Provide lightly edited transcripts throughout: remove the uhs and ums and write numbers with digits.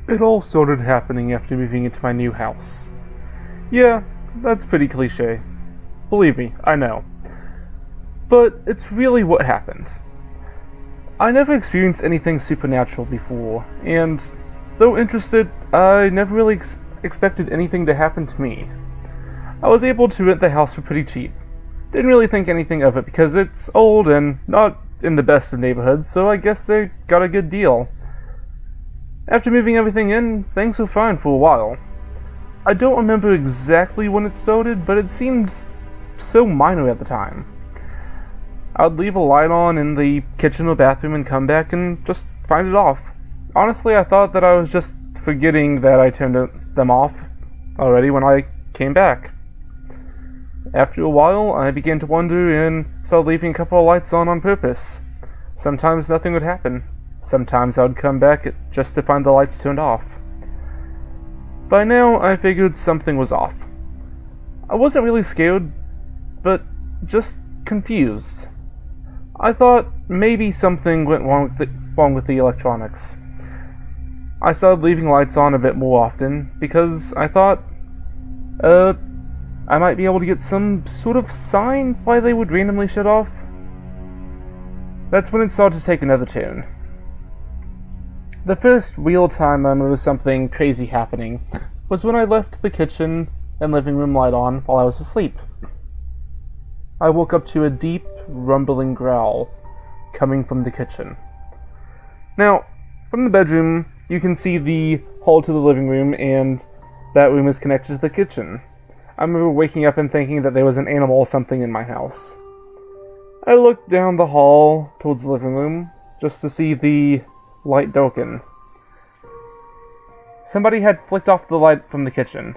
It all started happening after moving into my new house. Yeah, that's pretty cliche. Believe me, I know. But it's really what happened. I never experienced anything supernatural before, and though interested, I never really expected anything to happen to me. I was able to rent the house for pretty cheap. Didn't really think anything of it because it's old and not in the best of neighborhoods, so I guess they got a good deal. After moving everything in, things were fine for a while. I don't remember exactly when it started, but it seemed so minor at the time. I'd leave a light on in the kitchen or bathroom and come back and just find it off. Honestly, I thought that I was just forgetting that I turned them off already when I came back. After a while, I began to wonder and started leaving a couple of lights on purpose. Sometimes nothing would happen. Sometimes I would come back just to find the lights turned off. By now, I figured something was off. I wasn't really scared, but just confused. I thought maybe something went wrong with the electronics. I started leaving lights on a bit more often because I thought, I might be able to get some sort of sign why they would randomly shut off. That's when it started to take another turn. The first real-time moment of something crazy happening was when I left the kitchen and living room light on while I was asleep. I woke up to a deep, rumbling growl coming from the kitchen. Now, from the bedroom, you can see the hall to the living room, and that room is connected to the kitchen. I remember waking up and thinking that there was an animal or something in my house. I looked down the hall towards the living room just to see the light darken. Somebody had flicked off the light from the kitchen.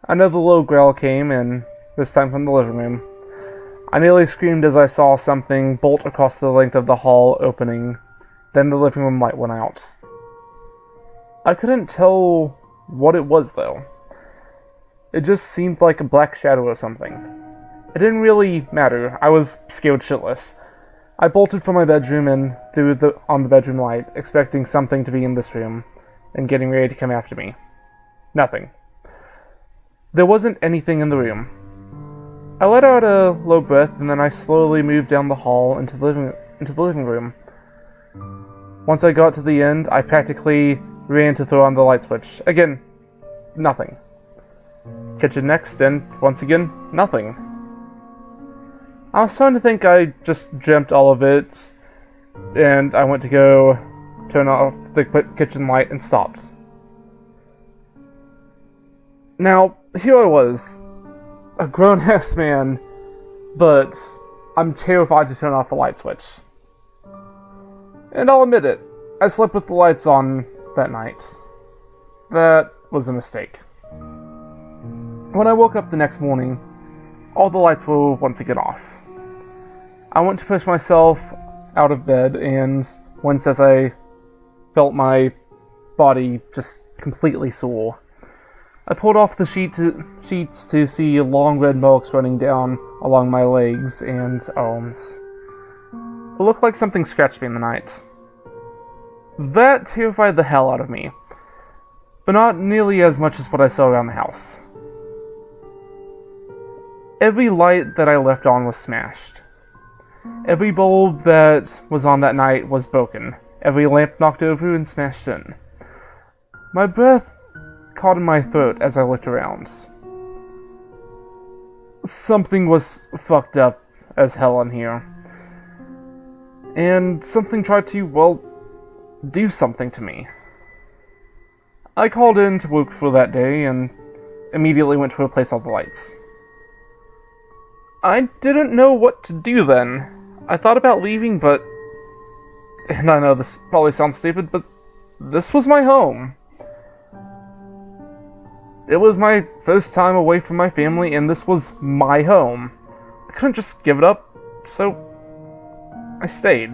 Another low growl came, and this time from the living room. I nearly screamed as I saw something bolt across the length of the hall opening. Then the living room light went out. I couldn't tell what it was, though. It just seemed like a black shadow or something. It didn't really matter. I was scared shitless. I bolted from my bedroom and threw on the bedroom light, expecting something to be in this room, and getting ready to come after me. Nothing. There wasn't anything in the room. I let out a low breath, and then I slowly moved down the hall into the living room. Once I got to the end, I practically ran to throw on the light switch. Again, nothing. Kitchen next, and once again, nothing. I was starting to think I just dreamt all of it, and I went to go turn off the kitchen light and stopped. Now, here I was, a grown-ass man, but I'm terrified to turn off the light switch. And I'll admit it, I slept with the lights on that night. That was a mistake. When I woke up the next morning, all the lights were once again off. I went to push myself out of bed, and once as I felt my body just completely sore, I pulled off the sheets to see long red marks running down along my legs and arms. It looked like something scratched me in the night. That terrified the hell out of me, but not nearly as much as what I saw around the house. Every light that I left on was smashed. Every bulb that was on that night was broken. Every lamp knocked over and smashed in. My breath caught in my throat as I looked around. Something was fucked up as hell in here. And something tried to, well, do something to me. I called in to work for that day and immediately went to replace all the lights. I didn't know what to do then. I thought about leaving, but... And I know this probably sounds stupid, but this was my home. It was my first time away from my family, and this was my home. I couldn't just give it up, so I stayed.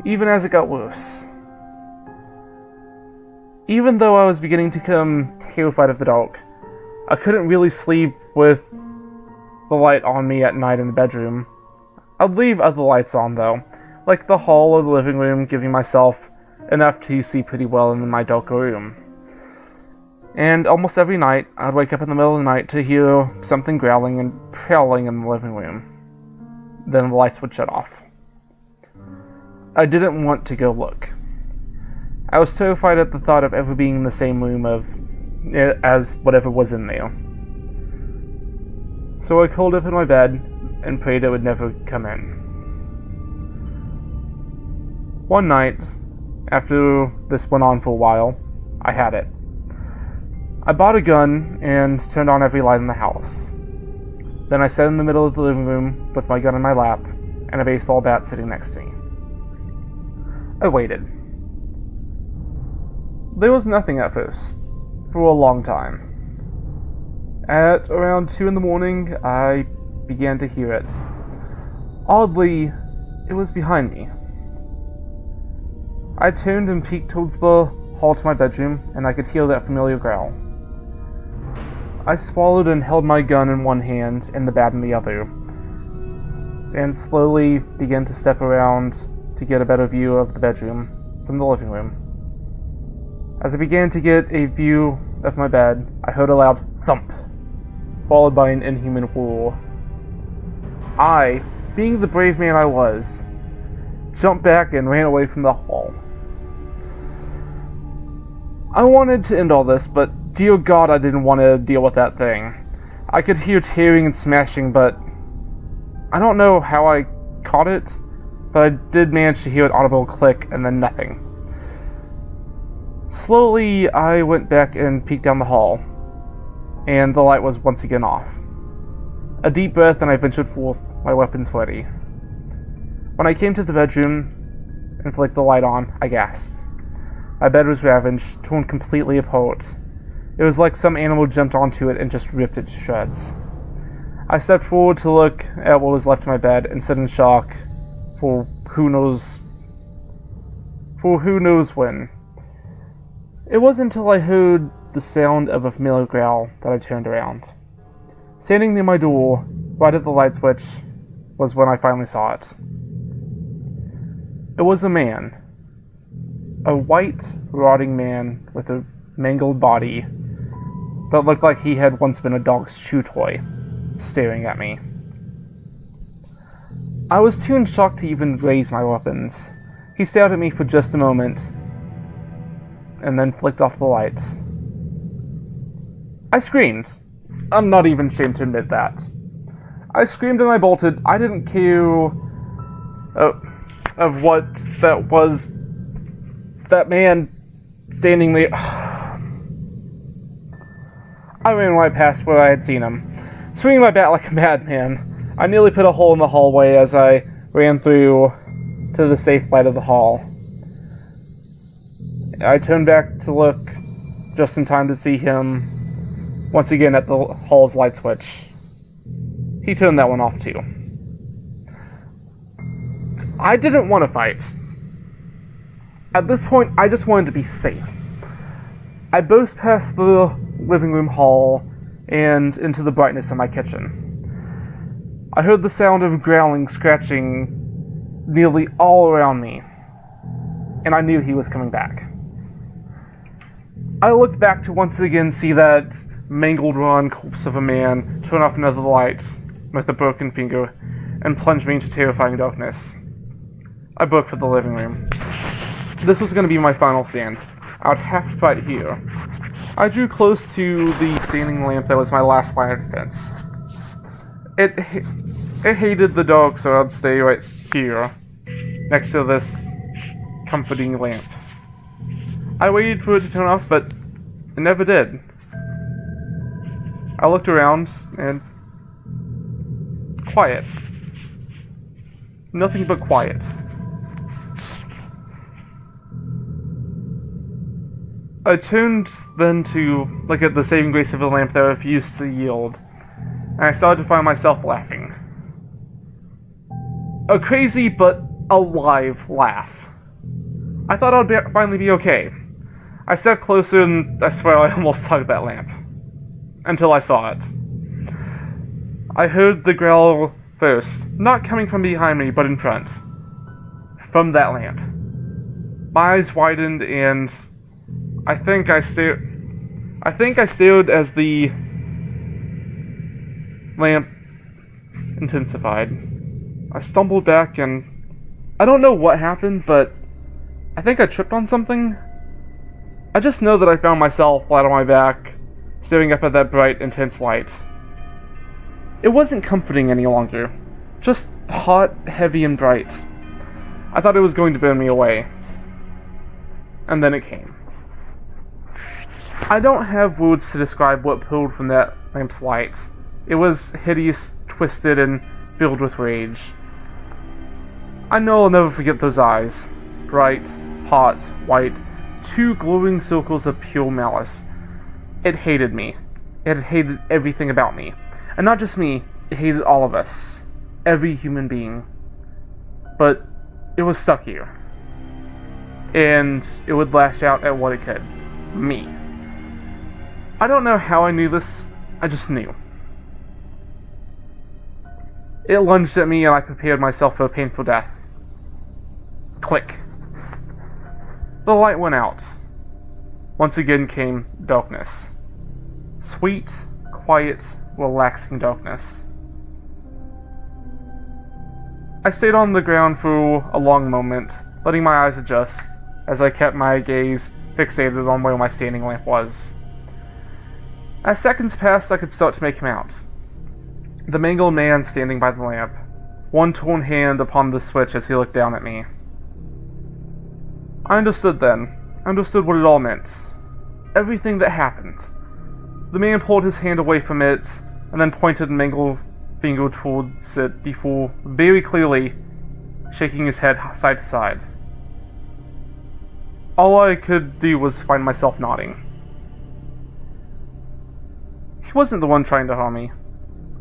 Even as it got worse. Even though I was beginning to become terrified of the dark, I couldn't really sleep with the light on me at night in the bedroom. I'd leave other lights on, though, like the hall or the living room, giving myself enough to see pretty well in my dark room. And almost every night, I'd wake up in the middle of the night to hear something growling and prowling in the living room. Then the lights would shut off. I didn't want to go look. I was terrified at the thought of ever being in the same room as whatever was in there. So I curled up in my bed and prayed it would never come in. One night, after this went on for a while, I had it. I bought a gun and turned on every light in the house. Then I sat in the middle of the living room with my gun in my lap and a baseball bat sitting next to me. I waited. There was nothing at first, for a long time. At around 2 in the morning, I began to hear it. Oddly, it was behind me. I turned and peeked towards the hall to my bedroom, and I could hear that familiar growl. I swallowed and held my gun in one hand and the bat in the other, and slowly began to step around to get a better view of the bedroom from the living room. As I began to get a view of my bed, I heard a loud thump, followed by an inhuman roar. I, being the brave man I was, jumped back and ran away from the hall. I wanted to end all this, but dear God, I didn't want to deal with that thing. I could hear tearing and smashing, but I don't know how I caught it, but I did manage to hear an audible click and then nothing. Slowly, I went back and peeked down the hall, and the light was once again off. A deep breath, and I ventured forth, my weapons ready. When I came to the bedroom and flicked the light on, I gasped. My bed was ravaged, torn completely apart. It was like some animal jumped onto it and just ripped it to shreds. I stepped forward to look at what was left of my bed and stood in shock for who knows when. It wasn't until I heard the sound of a familiar growl that I turned around. Standing near my door, right at the light switch, was when I finally saw it. It was a man. A white, rotting man with a mangled body that looked like he had once been a dog's chew toy, staring at me. I was too in shock to even raise my weapons. He stared at me for just a moment, and then flicked off the light. I screamed. I'm not even ashamed to admit that. I screamed and I bolted. I didn't care of what that was. That man standing there. I ran right past where I had seen him, swinging my bat like a madman. I nearly put a hole in the hallway as I ran through to the safe light of the hall. I turned back to look just in time to see him once again at the hall's light switch. He turned that one off too. I didn't want to fight. At this point, I just wanted to be safe. I burst past the living room hall and into the brightness of my kitchen. I heard the sound of growling, scratching nearly all around me, and I knew he was coming back. I looked back to once again see that mangled raw corpse of a man turn off another light with a broken finger and plunge me into terrifying darkness. I broke for the living room. This was going to be my final stand. I would have to fight here. I drew close to the standing lamp that was my last line of defense. It hated the dark, so I'd stay right here, next to this comforting lamp. I waited for it to turn off, but it never did. I looked around, and quiet. Nothing but quiet. I turned then to look at the saving grace of a lamp that refused to yield, and I started to find myself laughing. A crazy but alive laugh. I thought I'd finally be okay. I stepped closer and I swear I almost hugged that lamp. Until I saw it. I heard the growl first, not coming from behind me, but in front. From that lamp. My eyes widened, and I think I stared as the lamp intensified. I stumbled back, and I don't know what happened, but I think I tripped on something. I just know that I found myself flat on my back, staring up at that bright, intense light. It wasn't comforting any longer, just hot, heavy, and bright. I thought it was going to burn me away. And then it came. I don't have words to describe what pulled from that lamp's light. It was hideous, twisted, and filled with rage. I know I'll never forget those eyes. Bright, hot, white, two glowing circles of pure malice. It hated me. It hated everything about me. And not just me, it hated all of us. Every human being. But it was stuck here. And it would lash out at what it could. Me. I don't know how I knew this, I just knew. It lunged at me and I prepared myself for a painful death. Click. The light went out. Once again came darkness. Sweet, quiet, relaxing darkness. I stayed on the ground for a long moment, letting my eyes adjust as I kept my gaze fixated on where my standing lamp was. As seconds passed, I could start to make him out. The mangled man standing by the lamp, one torn hand upon the switch as he looked down at me. I understood then. I understood what it all meant. Everything that happened. The man pulled his hand away from it, and then pointed a mangled finger towards it before, very clearly, shaking his head side to side. All I could do was find myself nodding. He wasn't the one trying to harm me.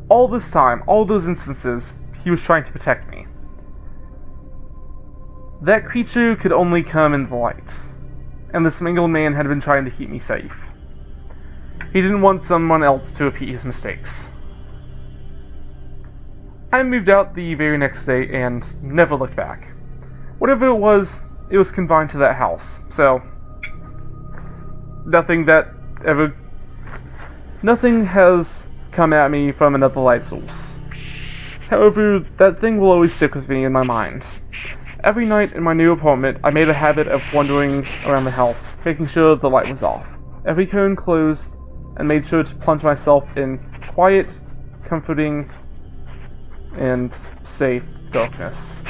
All this time, all those instances, he was trying to protect me. That creature could only come in the light, and this mangled man had been trying to keep me safe. He didn't want someone else to repeat his mistakes. I moved out the very next day and never looked back. Whatever it was confined to that house, so nothing has come at me from another light source. However, that thing will always stick with me in my mind. Every night in my new apartment, I made a habit of wandering around the house, making sure the light was off, every curtain closed, and made sure to plunge myself in quiet, comforting, and safe darkness.